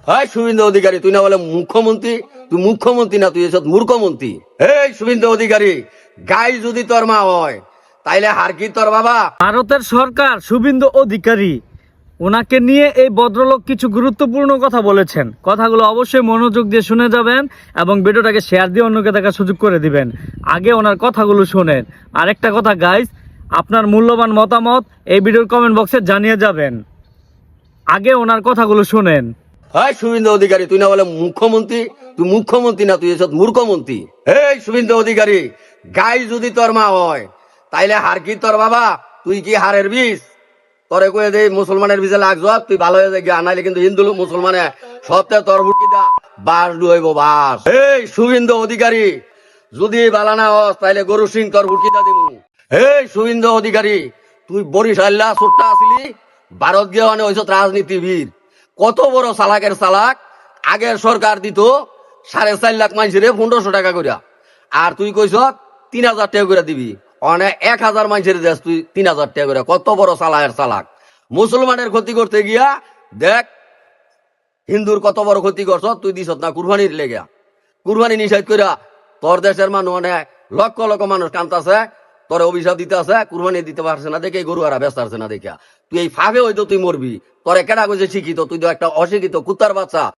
হয় শুভেন্দু অধিকারী, তুই না বলে মুখ্যমন্ত্রী, তুই মুখ্যমন্ত্রী না, তুই এসব মূর্খমন্ত্রী। এই শুভেন্দু অধিকারী, গাই যদি তোর মা হয় তাইলে হার কি তোর বাবা? ভারতের সরকার শুভেন্দু অধিকারী ওনাকে নিয়ে এই ভদ্রলোক কিছু গুরুত্বপূর্ণ কথা বলেছেন। কথাগুলো অবশ্যই মনোযোগ দিয়ে শুনে যাবেন এবং ভিডিওটাকে শেয়ার দিয়ে অন্যকে দেখার সুযোগ করে দিবেন। আগে ওনার কথাগুলো শোনেন। আরেকটা কথা গাইস, আপনার মূল্যবান মতামত এই ভিডিওর কমেন্ট বক্সে জানিয়ে যাবেন। আগে ওনার কথাগুলো শোনেন। হয় শুভেন্দু অধিকারী, তুই না বলে মুখ্যমন্ত্রী, তুই মুখ্যমন্ত্রী না, তুই এসব মূর্খমন্ত্রী। এই শুভেন্দু অধিকারী, গাই যদি তোর মা হয় তাইলে হার কি তোর বাবা? তুই কি হারের বীজ? তোরে কয়ে দে মুসলমানের বীজে লাগছ, তুই ভালো হয়ে যাই, নাইলে কিন্তু হিন্দু মুসলমানে সপ্তাহে তোর ভুটকি দা বাস ডুয়াইব বাস। এই শুভেন্দু অধিকারী, যদি বালা না হস তাইলে গরু সিং তোর ভুটকি দা দিব। এই শুভেন্দু অধিকারী, তুই বরিশাল্লা ছোট্টা আসিলি, ভারত গিয়ে মানে হইছ রাজনীতিবিদ। কত বড় চালাকের চালাক। আগের সরকার দিত 4.5 লাখ মানুষের 1500 টাকা করিয়া, আর তুই কইস 3000 টাকা করে দিবি। অনেক 1000 মানুষের দেশ, তুই 3000 টাকা করে। কত বড় চালাকের চালাক। মুসলমানের ক্ষতি করতে গিয়া দেখ হিন্দুর কত বড় ক্ষতি করছ। তুই দিস না কুরবানির লেগা, কুরবানি নিষেধ করিয়া তোর দেশের মানুষ অনেক লক্ষ লক্ষ মানুষ কান্তাছে, তোর অভিশাপ দিতে আছে, কুরবানি দিতে পারছে না দেখে, গরু হারা ব্যস্ত আছে না দেখা। তুই এই ফাঁকে হয়তো তুই মরবি। তোর কেডা কইছে শিক্ষিত? তুই তো একটা অশিক্ষিত কুত্তার বাচ্চা।